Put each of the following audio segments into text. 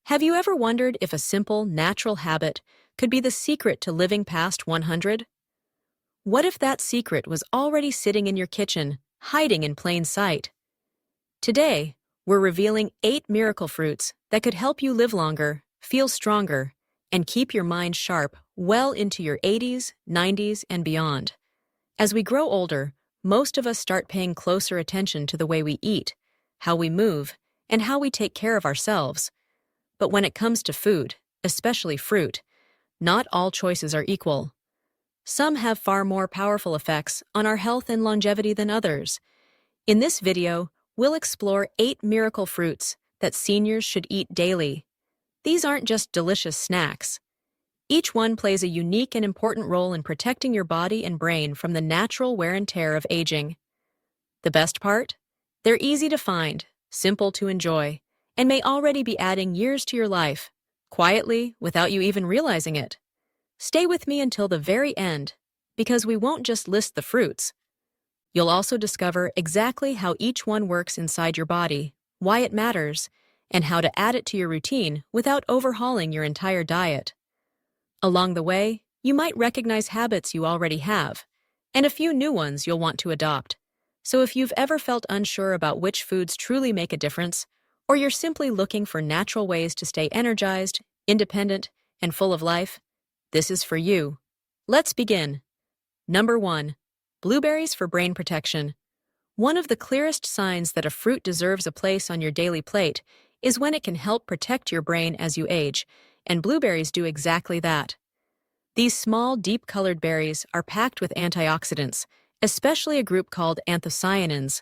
Have you ever wondered if a simple, natural habit could be the secret to living past 100? What if that secret was already sitting in your kitchen, hiding in plain sight? Today, we're revealing 8 miracle fruits that could help you live longer, feel stronger, and keep your mind sharp well into your 80s, 90s, and beyond. As we grow older, most of us start paying closer attention to the way we eat, how we move, and how we take care of ourselves. But when it comes to food, especially fruit, not all choices are equal. Some have far more powerful effects on our health and longevity than others. In this video, we'll explore 8 miracle fruits that seniors should eat daily. These aren't just delicious snacks. Each one plays a unique and important role in protecting your body and brain from the natural wear and tear of aging. The best part? They're easy to find, simple to enjoy, and may already be adding years to your life, quietly, without you even realizing it. Stay with me until the very end, because we won't just list the fruits. You'll also discover exactly how each one works inside your body, why it matters, and how to add it to your routine without overhauling your entire diet. Along the way, you might recognize habits you already have, and a few new ones you'll want to adopt. So if you've ever felt unsure about which foods truly make a difference, or you're simply looking for natural ways to stay energized, independent, and full of life, this is for you. Let's begin. Number 1. Blueberries for brain protection. One of the clearest signs that a fruit deserves a place on your daily plate is when it can help protect your brain as you age, and blueberries do exactly that. These small, deep-colored berries are packed with antioxidants, especially a group called anthocyanins.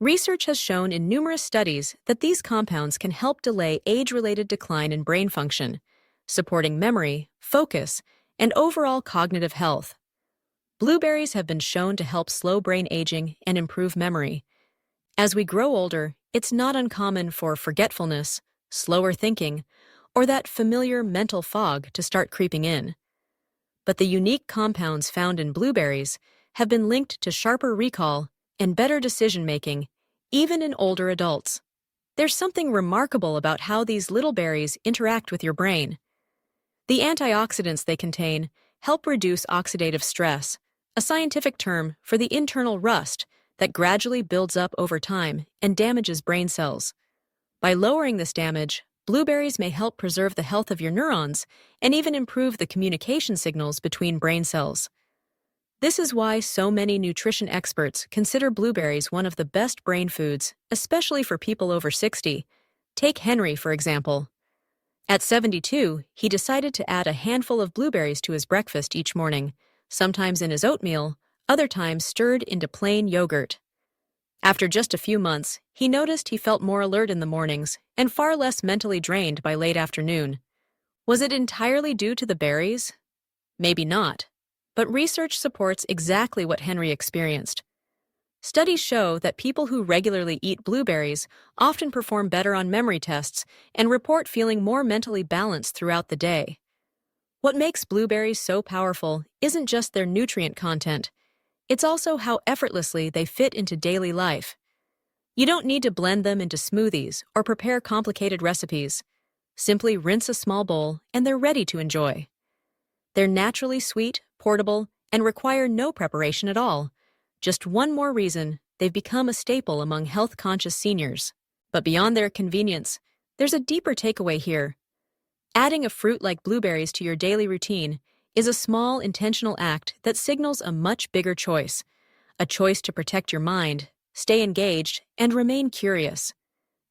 Research has shown in numerous studies that these compounds can help delay age-related decline in brain function, supporting memory, focus, and overall cognitive health. Blueberries have been shown to help slow brain aging and improve memory. As we grow older, it's not uncommon for forgetfulness, slower thinking, or that familiar mental fog to start creeping in. But the unique compounds found in blueberries have been linked to sharper recall and better decision-making, even in older adults. There's something remarkable about how these little berries interact with your brain. The antioxidants they contain help reduce oxidative stress, a scientific term for the internal rust that gradually builds up over time and damages brain cells. By lowering this damage, blueberries may help preserve the health of your neurons and even improve the communication signals between brain cells. This is why so many nutrition experts consider blueberries one of the best brain foods, especially for people over 60. Take Henry, for example. At 72, he decided to add a handful of blueberries to his breakfast each morning, sometimes in his oatmeal, other times stirred into plain yogurt. After just a few months, he noticed he felt more alert in the mornings and far less mentally drained by late afternoon. Was it entirely due to the berries? Maybe not. But research supports exactly what Henry experienced. Studies show that people who regularly eat blueberries often perform better on memory tests and report feeling more mentally balanced throughout the day. What makes blueberries so powerful isn't just their nutrient content, it's also how effortlessly they fit into daily life. You don't need to blend them into smoothies or prepare complicated recipes. Simply rinse a small bowl and they're ready to enjoy. They're naturally sweet, portable, and require no preparation at all. Just one more reason they've become a staple among health-conscious seniors. But beyond their convenience, there's a deeper takeaway here. Adding a fruit like blueberries to your daily routine is a small, intentional act that signals a much bigger choice, a choice to protect your mind, stay engaged, and remain curious.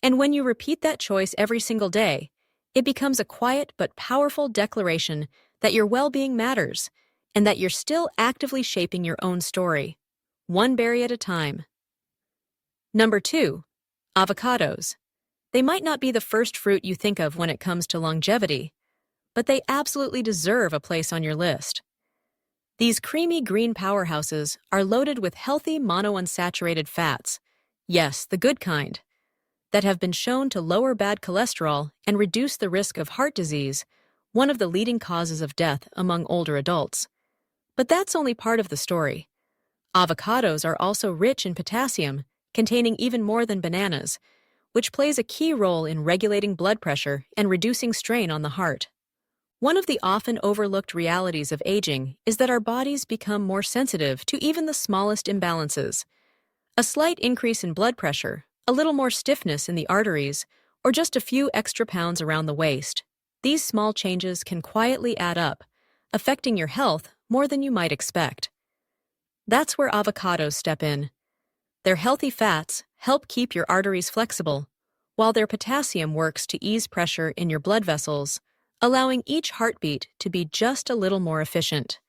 And when you repeat that choice every single day, it becomes a quiet but powerful declaration that your well-being matters, and that you're still actively shaping your own story, one berry at a time. Number 2. Avocados. They might not be the first fruit you think of when it comes to longevity, but they absolutely deserve a place on your list. These creamy green powerhouses are loaded with healthy monounsaturated fats, yes, the good kind, that have been shown to lower bad cholesterol and reduce the risk of heart disease, one of the leading causes of death among older adults. But that's only part of the story. Avocados are also rich in potassium, containing even more than bananas, which plays a key role in regulating blood pressure and reducing strain on the heart. One of the often overlooked realities of aging is that our bodies become more sensitive to even the smallest imbalances. A slight increase in blood pressure, a little more stiffness in the arteries, or just a few extra pounds around the waist. These small changes can quietly add up, affecting your health more than you might expect. That's where avocados step in. Their healthy fats help keep your arteries flexible, while their potassium works to ease pressure in your blood vessels, allowing each heartbeat to be just a little more efficient.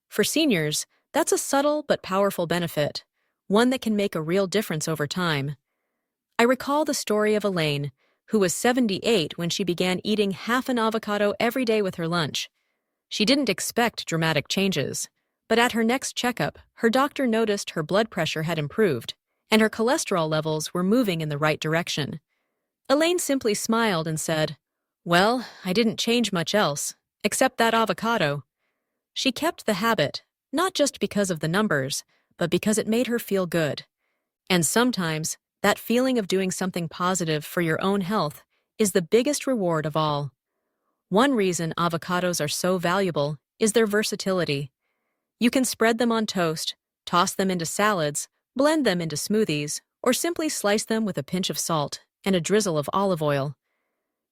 For seniors, that's a subtle but powerful benefit, one that can make a real difference over time. I recall the story of Elaine, who was 78 when she began eating half an avocado every day with her lunch. She didn't expect dramatic changes, but at her next checkup, her doctor noticed her blood pressure had improved, and her cholesterol levels were moving in the right direction. Elaine simply smiled and said, "Well, I didn't change much else, except that avocado." She kept the habit, not just because of the numbers, but because it made her feel good. And sometimes, that feeling of doing something positive for your own health is the biggest reward of all. One reason avocados are so valuable is their versatility. You can spread them on toast, toss them into salads, blend them into smoothies, or simply slice them with a pinch of salt and a drizzle of olive oil.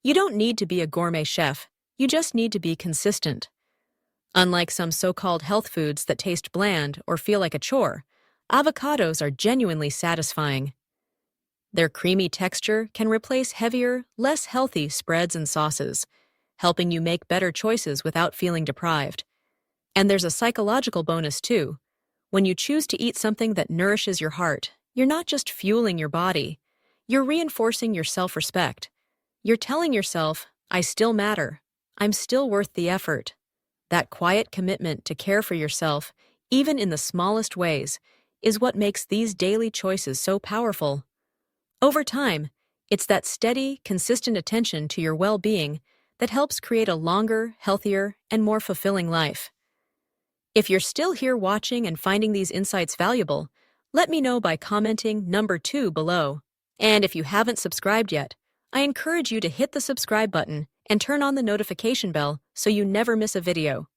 You don't need to be a gourmet chef, you just need to be consistent. Unlike some so-called health foods that taste bland or feel like a chore, avocados are genuinely satisfying. Their creamy texture can replace heavier, less healthy spreads and sauces, helping you make better choices without feeling deprived. And there's a psychological bonus too. When you choose to eat something that nourishes your heart, you're not just fueling your body, you're reinforcing your self-respect. You're telling yourself, I still matter, I'm still worth the effort. That quiet commitment to care for yourself, even in the smallest ways, is what makes these daily choices so powerful. Over time, it's that steady, consistent attention to your well-being that helps create a longer, healthier, and more fulfilling life. If you're still here watching and finding these insights valuable, let me know by commenting number 2 below. And if you haven't subscribed yet, I encourage you to hit the subscribe button and turn on the notification bell so you never miss a video.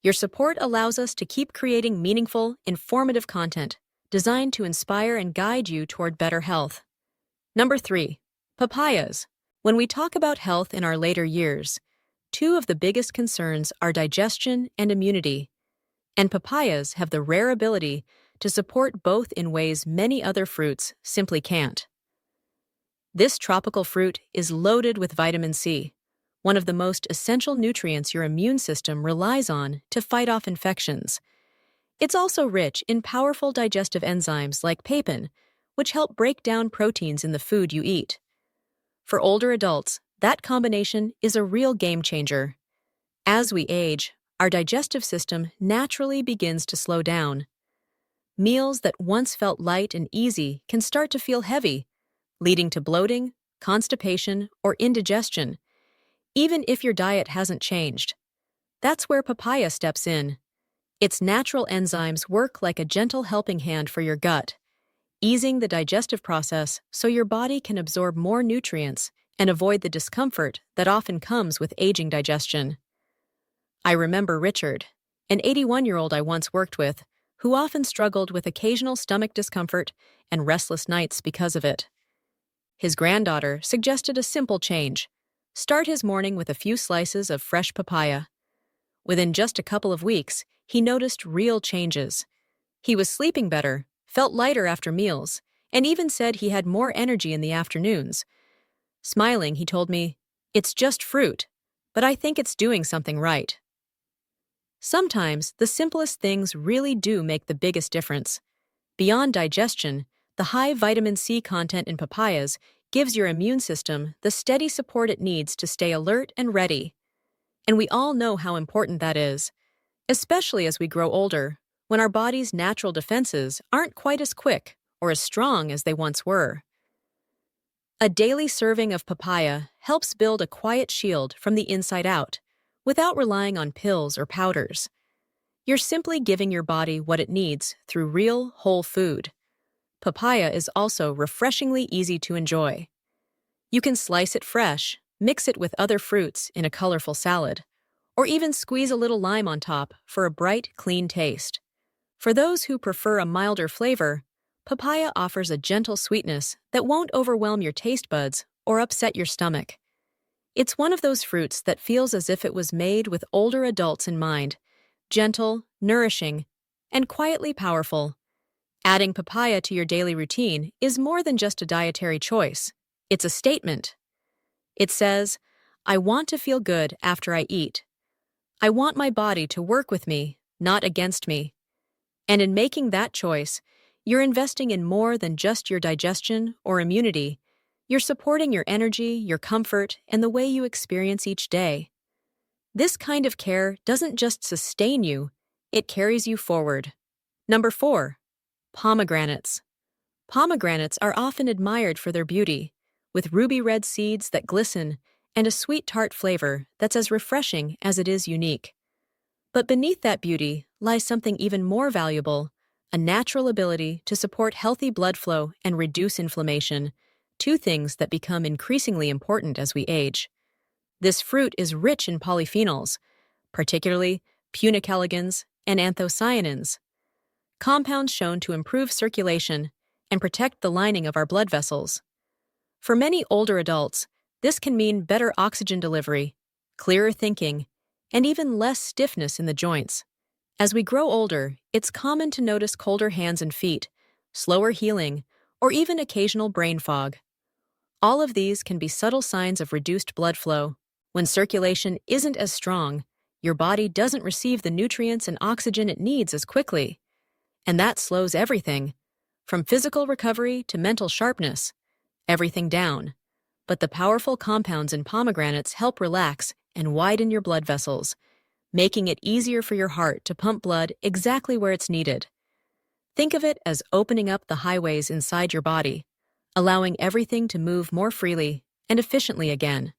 Your support allows us to keep creating meaningful, informative content designed to inspire and guide you toward better health. Number 3. Papayas. When we talk about health in our later years, two of the biggest concerns are digestion and immunity. And papayas have the rare ability to support both in ways many other fruits simply can't. This tropical fruit is loaded with vitamin C, one of the most essential nutrients your immune system relies on to fight off infections. It's also rich in powerful digestive enzymes like papain, which help break down proteins in the food you eat. For older adults, that combination is a real game changer. As we age, our digestive system naturally begins to slow down. Meals that once felt light and easy can start to feel heavy, leading to bloating, constipation, or indigestion, even if your diet hasn't changed. That's where papaya steps in. Its natural enzymes work like a gentle helping hand for your gut, easing the digestive process so your body can absorb more nutrients and avoid the discomfort that often comes with aging digestion. I remember Richard, an 81-year-old I once worked with, who often struggled with occasional stomach discomfort and restless nights because of it. His granddaughter suggested a simple change. Start his morning with a few slices of fresh papaya. Within just a couple of weeks, he noticed real changes. He was sleeping better, felt lighter after meals, and even said he had more energy in the afternoons. Smiling, he told me, "It's just fruit, but I think it's doing something right." Sometimes, the simplest things really do make the biggest difference. Beyond digestion, the high vitamin C content in papayas gives your immune system the steady support it needs to stay alert and ready. And we all know how important that is, especially as we grow older, when our body's natural defenses aren't quite as quick or as strong as they once were. A daily serving of papaya helps build a quiet shield from the inside out, without relying on pills or powders. You're simply giving your body what it needs through real, whole food. Papaya is also refreshingly easy to enjoy. You can slice it fresh, mix it with other fruits in a colorful salad, or even squeeze a little lime on top for a bright, clean taste. For those who prefer a milder flavor, papaya offers a gentle sweetness that won't overwhelm your taste buds or upset your stomach. It's one of those fruits that feels as if it was made with older adults in mind, gentle, nourishing, and quietly powerful. Adding papaya to your daily routine is more than just a dietary choice. It's a statement. It says, I want to feel good after I eat. I want my body to work with me, not against me. And in making that choice, you're investing in more than just your digestion or immunity. You're supporting your energy, your comfort, and the way you experience each day. This kind of care doesn't just sustain you, it carries you forward. Number 4. Pomegranates. Pomegranates are often admired for their beauty, with ruby red seeds that glisten and a sweet tart flavor that's as refreshing as it is unique. But beneath that beauty lies something even more valuable, a natural ability to support healthy blood flow and reduce inflammation, two things that become increasingly important as we age. This fruit is rich in polyphenols, particularly punicalagins and anthocyanins, compounds shown to improve circulation and protect the lining of our blood vessels. For many older adults, this can mean better oxygen delivery, clearer thinking, and even less stiffness in the joints. As we grow older, it's common to notice colder hands and feet, slower healing, or even occasional brain fog. All of these can be subtle signs of reduced blood flow. When circulation isn't as strong, your body doesn't receive the nutrients and oxygen it needs as quickly. And that slows everything, from physical recovery to mental sharpness, everything down. But the powerful compounds in pomegranates help relax and widen your blood vessels, making it easier for your heart to pump blood exactly where it's needed. Think of it as opening up the highways inside your body, allowing everything to move more freely and efficiently again.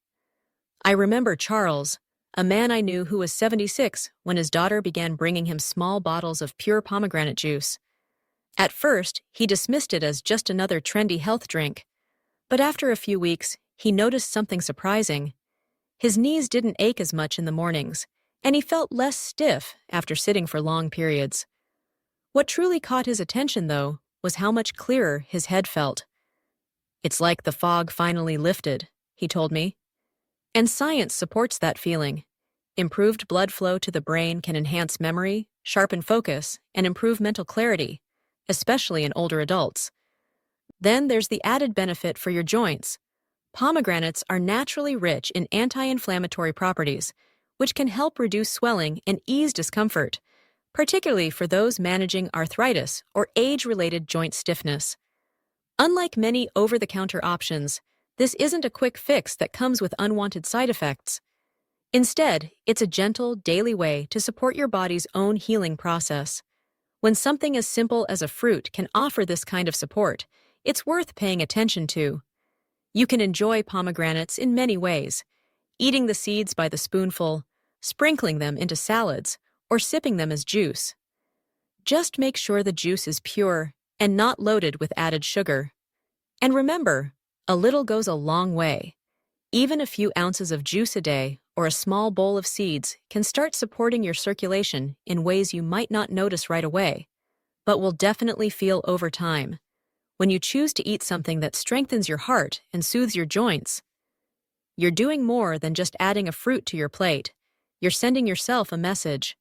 I remember Charles, a man I knew who was 76 when his daughter began bringing him small bottles of pure pomegranate juice. At first, he dismissed it as just another trendy health drink, but after a few weeks, he noticed something surprising. His knees didn't ache as much in the mornings, and he felt less stiff after sitting for long periods. What truly caught his attention, though, was how much clearer his head felt. It's like the fog finally lifted, he told me. And science supports that feeling. Improved blood flow to the brain can enhance memory, sharpen focus, and improve mental clarity, especially in older adults. Then there's the added benefit for your joints. Pomegranates are naturally rich in anti-inflammatory properties, which can help reduce swelling and ease discomfort, particularly for those managing arthritis or age-related joint stiffness. Unlike many over-the-counter options, this isn't a quick fix that comes with unwanted side effects. Instead, it's a gentle, daily way to support your body's own healing process. When something as simple as a fruit can offer this kind of support, it's worth paying attention to. You can enjoy pomegranates in many ways, eating the seeds by the spoonful, sprinkling them into salads, or sipping them as juice. Just make sure the juice is pure and not loaded with added sugar. And remember, a little goes a long way. Even a few ounces of juice a day or a small bowl of seeds can start supporting your circulation in ways you might not notice right away, but will definitely feel over time. When you choose to eat something that strengthens your heart and soothes your joints, you're doing more than just adding a fruit to your plate. You're sending yourself a message.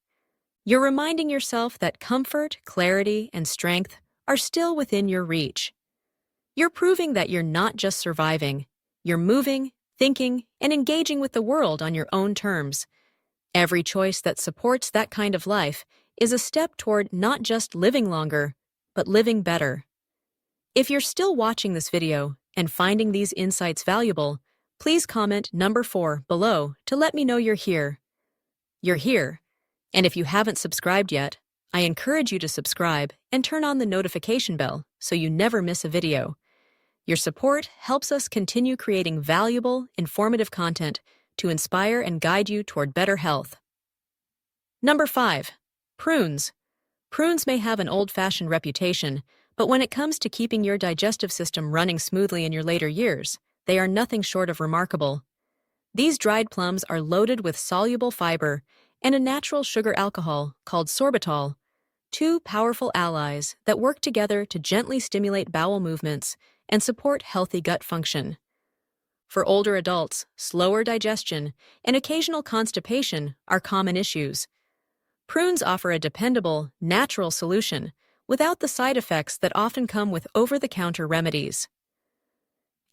You're reminding yourself that comfort, clarity, and strength are still within your reach. You're proving that you're not just surviving. You're moving, thinking, and engaging with the world on your own terms. Every choice that supports that kind of life is a step toward not just living longer, but living better. If you're still watching this video and finding these insights valuable, please comment number 4 below to let me know you're here. You're here. And if you haven't subscribed yet, I encourage you to subscribe and turn on the notification bell so you never miss a video. Your support helps us continue creating valuable, informative content to inspire and guide you toward better health. Number 5. Prunes. Prunes may have an old-fashioned reputation, but when it comes to keeping your digestive system running smoothly in your later years, they are nothing short of remarkable. These dried plums are loaded with soluble fiber and a natural sugar alcohol called sorbitol, two powerful allies that work together to gently stimulate bowel movements and support healthy gut function. For older adults, slower digestion and occasional constipation are common issues. Prunes offer a dependable, natural solution without the side effects that often come with over-the-counter remedies.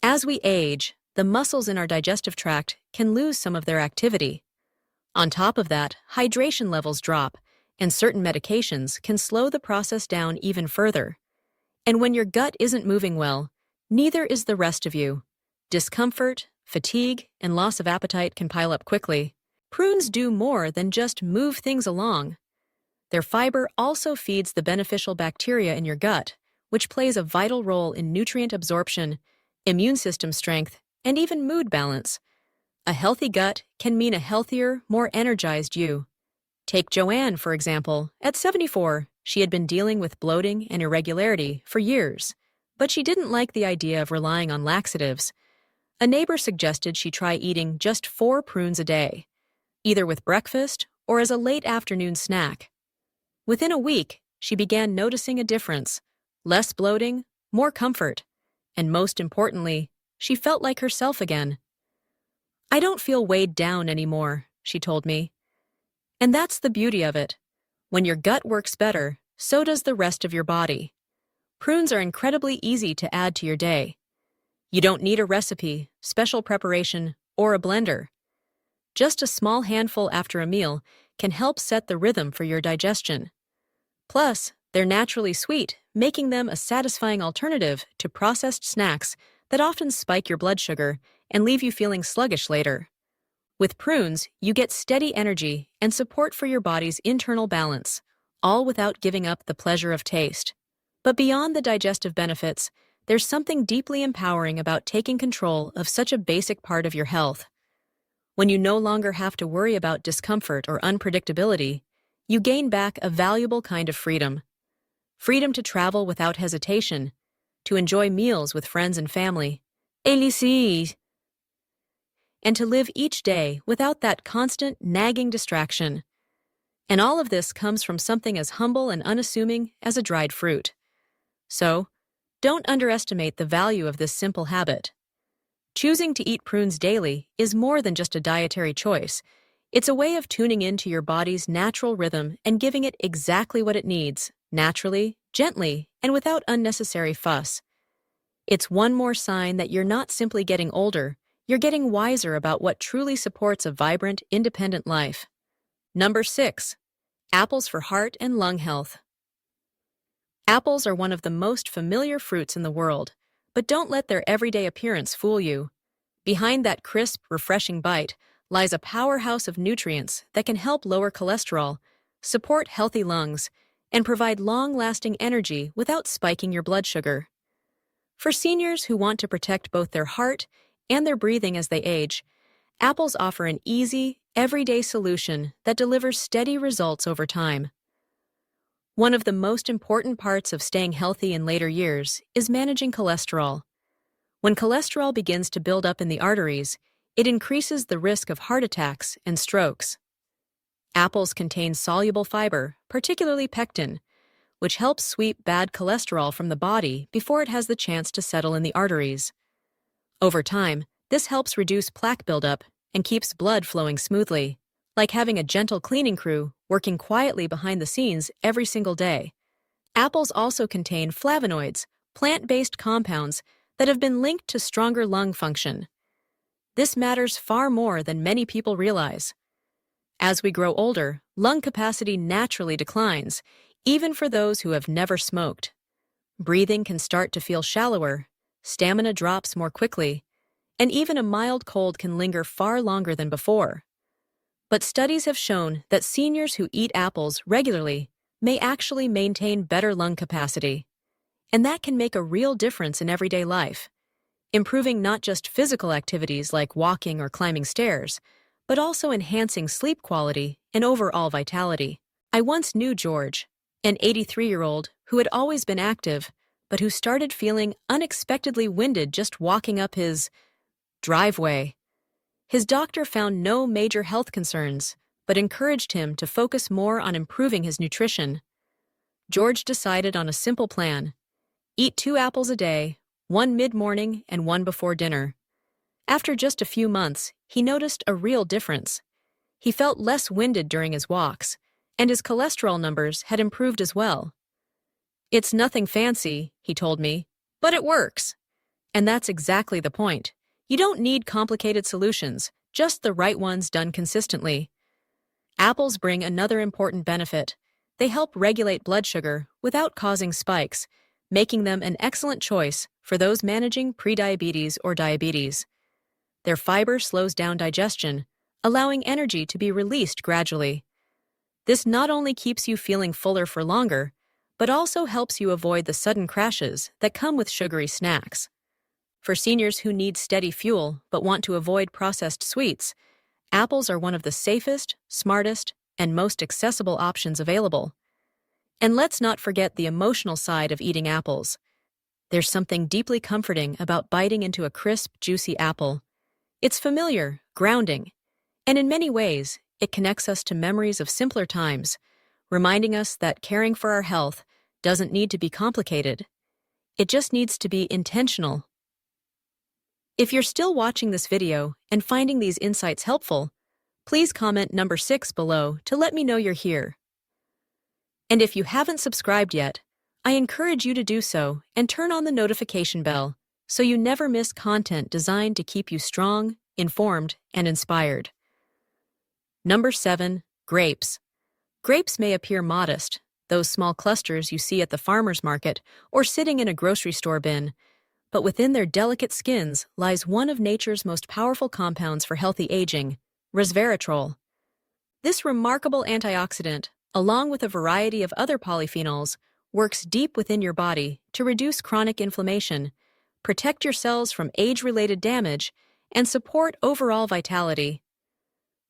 As we age, the muscles in our digestive tract can lose some of their activity. On top of that, hydration levels drop, and certain medications can slow the process down even further. And when your gut isn't moving well, neither is the rest of you. Discomfort, fatigue, and loss of appetite can pile up quickly. Prunes do more than just move things along. Their fiber also feeds the beneficial bacteria in your gut, which plays a vital role in nutrient absorption, immune system strength, and even mood balance. A healthy gut can mean a healthier, more energized you. Take Joanne, for example. At 74, she had been dealing with bloating and irregularity for years, but she didn't like the idea of relying on laxatives. A neighbor suggested she try eating just 4 prunes a day, either with breakfast or as a late afternoon snack. Within a week, she began noticing a difference: less bloating, more comfort, and most importantly, she felt like herself again. "I don't feel weighed down anymore," she told me. And that's the beauty of it. When your gut works better, so does the rest of your body. Prunes are incredibly easy to add to your day. You don't need a recipe, special preparation, or a blender. Just a small handful after a meal can help set the rhythm for your digestion. Plus, they're naturally sweet, making them a satisfying alternative to processed snacks that often spike your blood sugar and leave you feeling sluggish later. With prunes, you get steady energy and support for your body's internal balance, all without giving up the pleasure of taste. But beyond the digestive benefits, there's something deeply empowering about taking control of such a basic part of your health. When you no longer have to worry about discomfort or unpredictability, you gain back a valuable kind of freedom. Freedom to travel without hesitation, to enjoy meals with friends and family, and to live each day without that constant, nagging distraction. And all of this comes from something as humble and unassuming as a dried fruit. So, don't underestimate the value of this simple habit. Choosing to eat prunes daily is more than just a dietary choice. It's a way of tuning into your body's natural rhythm and giving it exactly what it needs, naturally, gently, and without unnecessary fuss. It's one more sign that you're not simply getting older, you're getting wiser about what truly supports a vibrant, independent life. Number 6. Apples for heart and lung health. Apples are one of the most familiar fruits in the world, but don't let their everyday appearance fool you. Behind that crisp, refreshing bite lies a powerhouse of nutrients that can help lower cholesterol, support healthy lungs, and provide long-lasting energy without spiking your blood sugar. For seniors who want to protect both their heart and their breathing as they age, apples offer an easy, everyday solution that delivers steady results over time. One of the most important parts of staying healthy in later years is managing cholesterol. When cholesterol begins to build up in the arteries, it increases the risk of heart attacks and strokes. Apples contain soluble fiber, particularly pectin, which helps sweep bad cholesterol from the body before it has the chance to settle in the arteries. Over time, this helps reduce plaque buildup and keeps blood flowing smoothly, like having a gentle cleaning crew working quietly behind the scenes every single day. Apples also contain flavonoids, plant-based compounds that have been linked to stronger lung function. This matters far more than many people realize. As we grow older, lung capacity naturally declines, even for those who have never smoked. Breathing can start to feel shallower, stamina drops more quickly, and even a mild cold can linger far longer than before. But studies have shown that seniors who eat apples regularly may actually maintain better lung capacity. And that can make a real difference in everyday life, improving not just physical activities like walking or climbing stairs, but also enhancing sleep quality and overall vitality. I once knew George, an 83-year-old who had always been active, but who started feeling unexpectedly winded just walking up his driveway. His doctor found no major health concerns, but encouraged him to focus more on improving his nutrition. George decided on a simple plan: eat 2 apples a day, one mid-morning and one before dinner. After just a few months, he noticed a real difference. He felt less winded during his walks, and his cholesterol numbers had improved as well. "It's nothing fancy," he told me, "but it works." And that's exactly the point. You don't need complicated solutions, just the right ones done consistently. Apples bring another important benefit. They help regulate blood sugar without causing spikes, making them an excellent choice for those managing prediabetes or diabetes. Their fiber slows down digestion, allowing energy to be released gradually. This not only keeps you feeling fuller for longer, but also helps you avoid the sudden crashes that come with sugary snacks. For seniors who need steady fuel but want to avoid processed sweets, apples are one of the safest, smartest, and most accessible options available. And let's not forget the emotional side of eating apples. There's something deeply comforting about biting into a crisp, juicy apple. It's familiar, grounding, and in many ways, it connects us to memories of simpler times, reminding us that caring for our health doesn't need to be complicated. It just needs to be intentional. If you're still watching this video and finding these insights helpful, please comment number 6 below to let me know you're here. And if you haven't subscribed yet, I encourage you to do so and turn on the notification bell so you never miss content designed to keep you strong, informed, and inspired. Number 7, grapes. Grapes may appear modest, those small clusters you see at the farmer's market or sitting in a grocery store bin, but within their delicate skins lies one of nature's most powerful compounds for healthy aging, resveratrol. This remarkable antioxidant, along with a variety of other polyphenols, works deep within your body to reduce chronic inflammation, protect your cells from age-related damage, and support overall vitality.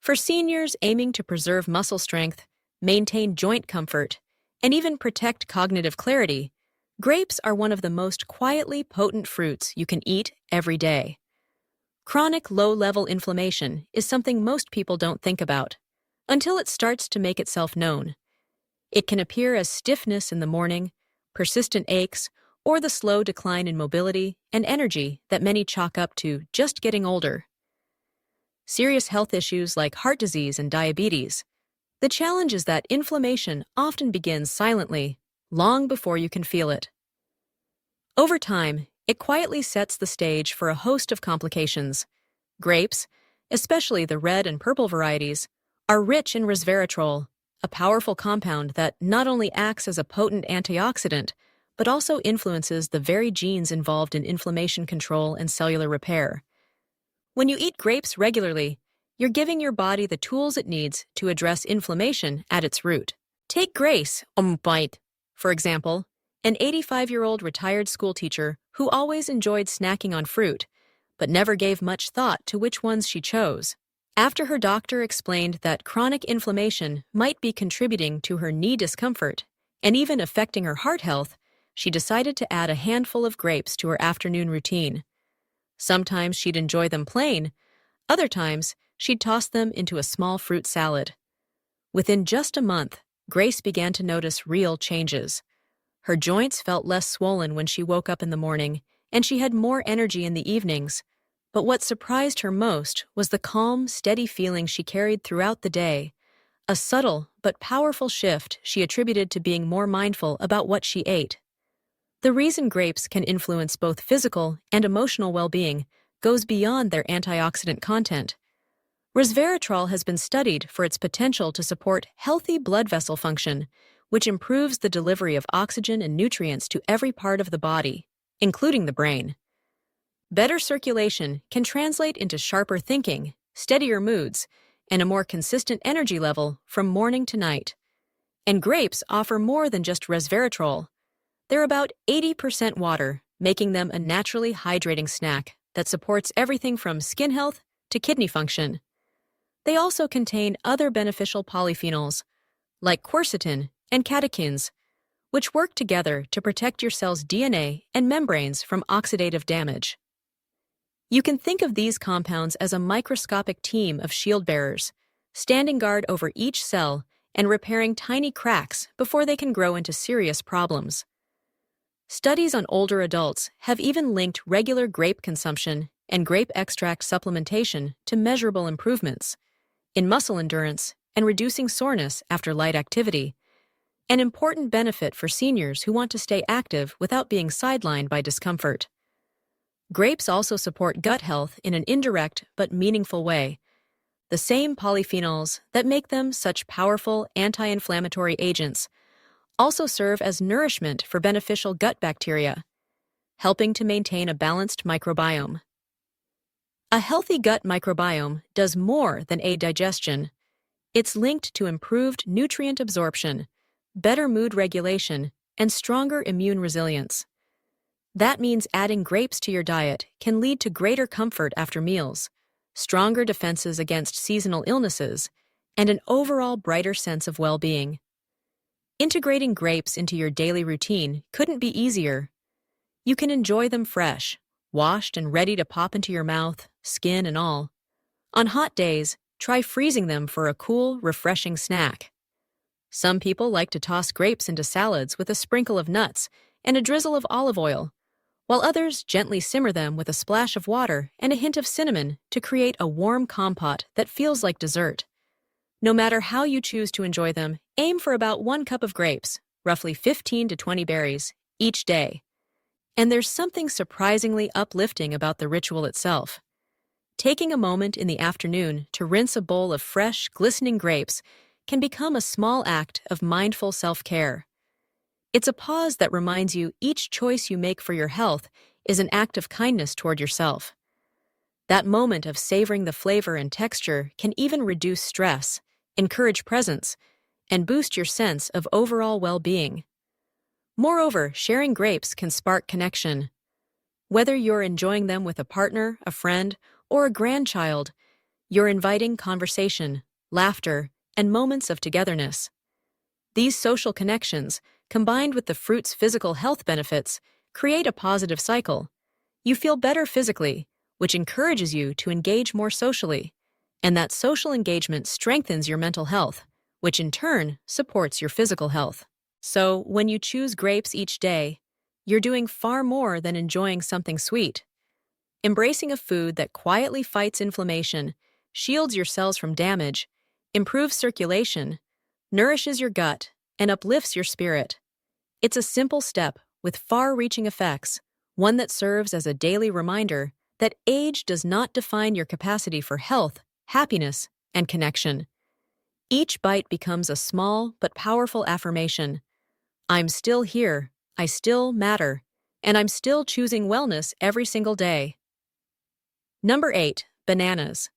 For seniors aiming to preserve muscle strength, maintain joint comfort, and even protect cognitive clarity, grapes are one of the most quietly potent fruits you can eat every day. Chronic low-level inflammation is something most people don't think about, until it starts to make itself known. It can appear as stiffness in the morning, persistent aches, or the slow decline in mobility and energy that many chalk up to just getting older. Serious health issues like heart disease and diabetes. The challenge is that inflammation often begins silently, long before you can feel it. Over time, it quietly sets the stage for a host of complications. Grapes, especially the red and purple varieties, are rich in resveratrol, a powerful compound that not only acts as a potent antioxidant, but also influences the very genes involved in inflammation control and cellular repair. When you eat grapes regularly, you're giving your body the tools it needs to address inflammation at its root. Take Grace, bite. For example, an 85-year-old retired schoolteacher who always enjoyed snacking on fruit, but never gave much thought to which ones she chose. After her doctor explained that chronic inflammation might be contributing to her knee discomfort and even affecting her heart health, she decided to add a handful of grapes to her afternoon routine. Sometimes she'd enjoy them plain, other times she'd toss them into a small fruit salad. Within just a month, Grace began to notice real changes. Her joints felt less swollen when she woke up in the morning, and she had more energy in the evenings. But what surprised her most was the calm, steady feeling she carried throughout the day, a subtle but powerful shift she attributed to being more mindful about what she ate. The reason grapes can influence both physical and emotional well-being goes beyond their antioxidant content. Resveratrol has been studied for its potential to support healthy blood vessel function, which improves the delivery of oxygen and nutrients to every part of the body, including the brain. Better circulation can translate into sharper thinking, steadier moods, and a more consistent energy level from morning to night. And grapes offer more than just resveratrol. They're about 80% water, making them a naturally hydrating snack that supports everything from skin health to kidney function. They also contain other beneficial polyphenols, like quercetin and catechins, which work together to protect your cell's DNA and membranes from oxidative damage. You can think of these compounds as a microscopic team of shield bearers, standing guard over each cell and repairing tiny cracks before they can grow into serious problems. Studies on older adults have even linked regular grape consumption and grape extract supplementation to measurable improvements in muscle endurance and reducing soreness after light activity, an important benefit for seniors who want to stay active without being sidelined by discomfort. Grapes also support gut health in an indirect but meaningful way. The same polyphenols that make them such powerful anti-inflammatory agents also serve as nourishment for beneficial gut bacteria, helping to maintain a balanced microbiome. A healthy gut microbiome does more than aid digestion. It's linked to improved nutrient absorption, better mood regulation, and stronger immune resilience. That means adding grapes to your diet can lead to greater comfort after meals, stronger defenses against seasonal illnesses, and an overall brighter sense of well-being. Integrating grapes into your daily routine couldn't be easier. You can enjoy them fresh, washed and ready to pop into your mouth, skin and all. On hot days, try freezing them for a cool, refreshing snack. Some people like to toss grapes into salads with a sprinkle of nuts and a drizzle of olive oil, while others gently simmer them with a splash of water and a hint of cinnamon to create a warm compote that feels like dessert. No matter how you choose to enjoy them, aim for about 1 cup of grapes, roughly 15 to 20 berries, each day. And there's something surprisingly uplifting about the ritual itself. Taking a moment in the afternoon to rinse a bowl of fresh, glistening grapes can become a small act of mindful self-care. It's a pause that reminds you each choice you make for your health is an act of kindness toward yourself. That moment of savoring the flavor and texture can even reduce stress, encourage presence, and boost your sense of overall well-being. Moreover, sharing grapes can spark connection. Whether you're enjoying them with a partner, a friend, or a grandchild, you're inviting conversation, laughter, and moments of togetherness. These social connections, combined with the fruit's physical health benefits, create a positive cycle. You feel better physically, which encourages you to engage more socially, and that social engagement strengthens your mental health, which in turn supports your physical health. So, when you choose grapes each day, you're doing far more than enjoying something sweet. Embracing a food that quietly fights inflammation, shields your cells from damage, improves circulation, nourishes your gut, and uplifts your spirit. It's a simple step with far-reaching effects, one that serves as a daily reminder that age does not define your capacity for health, happiness, and connection. Each bite becomes a small but powerful affirmation. I'm still here, I still matter, and I'm still choosing wellness every single day. Number 8. Bananas.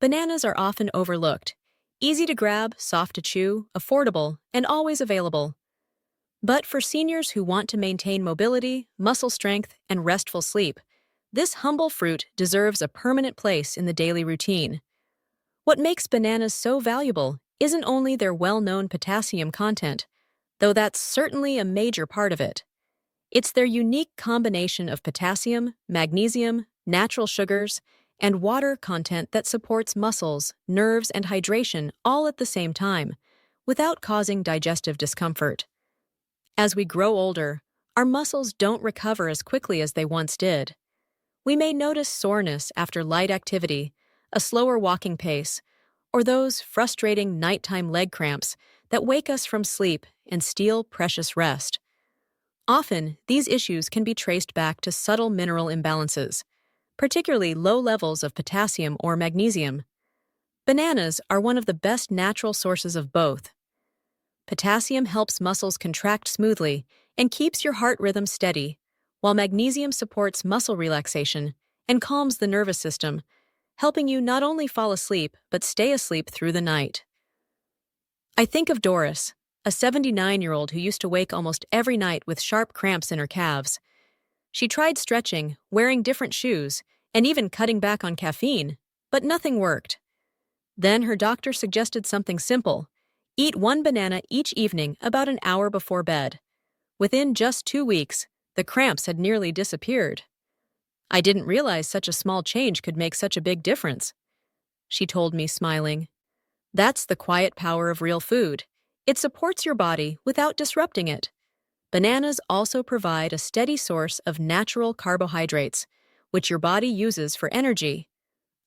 Bananas are often overlooked. Easy to grab, soft to chew, affordable, and always available. But for seniors who want to maintain mobility, muscle strength, and restful sleep, this humble fruit deserves a permanent place in the daily routine. What makes bananas so valuable isn't only their well-known potassium content, though that's certainly a major part of it. It's their unique combination of potassium, magnesium, natural sugars, and water content that supports muscles, nerves, and hydration all at the same time, without causing digestive discomfort. As we grow older, our muscles don't recover as quickly as they once did. We may notice soreness after light activity, a slower walking pace, or those frustrating nighttime leg cramps that wake us from sleep and steal precious rest. Often, these issues can be traced back to subtle mineral imbalances, particularly low levels of potassium or magnesium. Bananas are one of the best natural sources of both. Potassium helps muscles contract smoothly and keeps your heart rhythm steady, while magnesium supports muscle relaxation and calms the nervous system, helping you not only fall asleep but stay asleep through the night. I think of Doris, a 79-year-old who used to wake almost every night with sharp cramps in her calves. She tried stretching, wearing different shoes, and even cutting back on caffeine, but nothing worked. Then her doctor suggested something simple: eat 1 banana each evening about an hour before bed. Within just 2 weeks, the cramps had nearly disappeared. I didn't realize such a small change could make such a big difference, she told me, smiling. That's the quiet power of real food. It supports your body without disrupting it. Bananas also provide a steady source of natural carbohydrates, which your body uses for energy.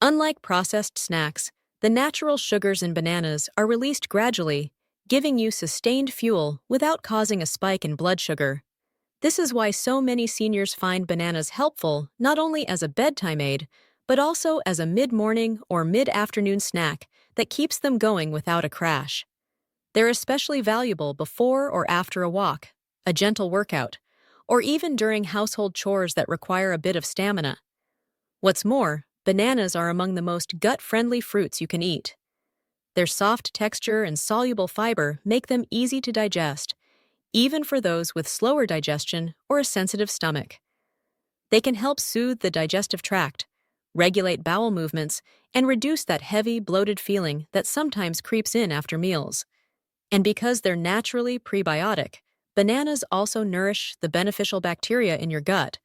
Unlike processed snacks, the natural sugars in bananas are released gradually, giving you sustained fuel without causing a spike in blood sugar. This is why so many seniors find bananas helpful not only as a bedtime aid, but also as a mid-morning or mid-afternoon snack that keeps them going without a crash. They're especially valuable before or after a walk, a gentle workout, or even during household chores that require a bit of stamina. What's more, bananas are among the most gut-friendly fruits you can eat. Their soft texture and soluble fiber make them easy to digest, even for those with slower digestion or a sensitive stomach. They can help soothe the digestive tract, regulate bowel movements, and reduce that heavy, bloated feeling that sometimes creeps in after meals. And because they're naturally prebiotic, bananas also nourish the beneficial bacteria in your gut,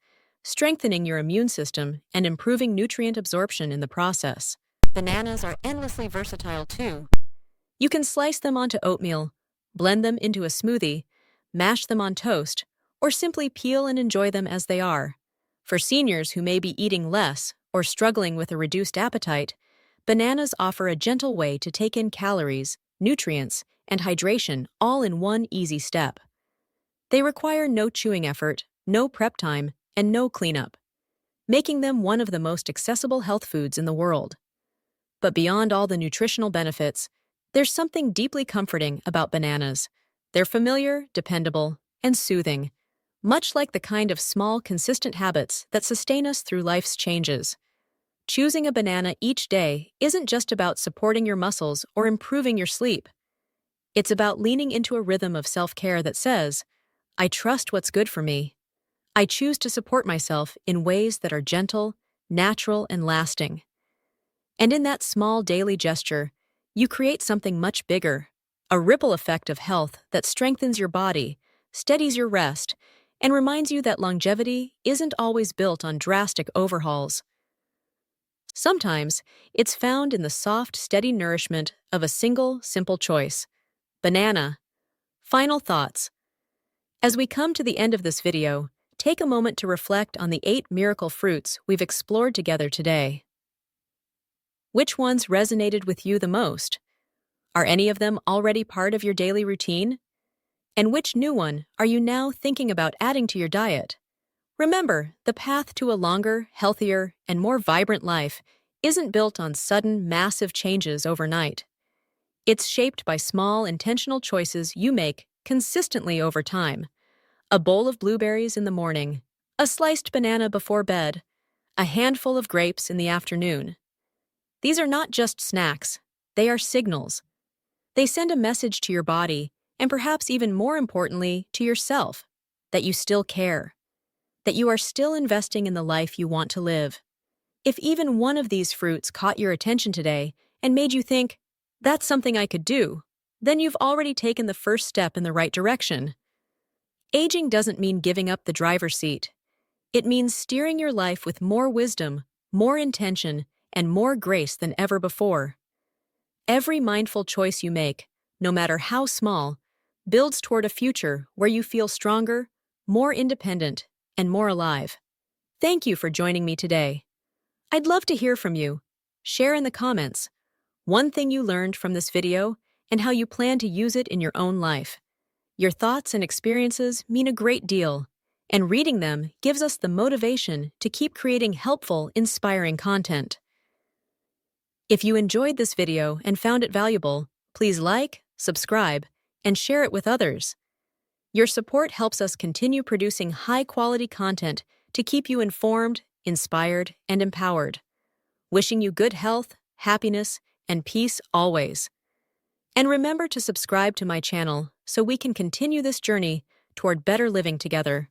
strengthening your immune system and improving nutrient absorption in the process. Bananas are endlessly versatile too. You can slice them onto oatmeal, blend them into a smoothie, mash them on toast, or simply peel and enjoy them as they are. For seniors who may be eating less or struggling with a reduced appetite, bananas offer a gentle way to take in calories, nutrients, and hydration all in one easy step. They require no chewing effort, no prep time, and no cleanup, making them one of the most accessible health foods in the world. But beyond all the nutritional benefits, there's something deeply comforting about bananas. They're familiar, dependable, and soothing, much like the kind of small, consistent habits that sustain us through life's changes. Choosing a banana each day isn't just about supporting your muscles or improving your sleep. It's about leaning into a rhythm of self-care that says, I trust what's good for me. I choose to support myself in ways that are gentle, natural, and lasting. And in that small daily gesture, you create something much bigger, a ripple effect of health that strengthens your body, steadies your rest, and reminds you that longevity isn't always built on drastic overhauls. Sometimes, it's found in the soft, steady nourishment of a single, simple choice: banana. Final thoughts. As we come to the end of this video, take a moment to reflect on the 8 miracle fruits we've explored together today. Which ones resonated with you the most? Are any of them already part of your daily routine? And which new one are you now thinking about adding to your diet? Remember, the path to a longer, healthier, and more vibrant life isn't built on sudden, massive changes overnight. It's shaped by small, intentional choices you make consistently over time. A bowl of blueberries in the morning, a sliced banana before bed, a handful of grapes in the afternoon. These are not just snacks, they are signals. They send a message to your body, and perhaps even more importantly, to yourself, that you still care, that you are still investing in the life you want to live. If even one of these fruits caught your attention today and made you think, that's something I could do, then you've already taken the first step in the right direction. Aging doesn't mean giving up the driver's seat. It means steering your life with more wisdom, more intention, and more grace than ever before. Every mindful choice you make, no matter how small, builds toward a future where you feel stronger, more independent, and more alive. Thank you for joining me today. I'd love to hear from you. Share in the comments one thing you learned from this video and how you plan to use it in your own life. Your thoughts and experiences mean a great deal, and reading them gives us the motivation to keep creating helpful, inspiring content. If you enjoyed this video and found it valuable, please like, subscribe, and share it with others. Your support helps us continue producing high-quality content to keep you informed, inspired, and empowered. Wishing you good health, happiness, and peace always. And remember to subscribe to my channel so we can continue this journey toward better living together.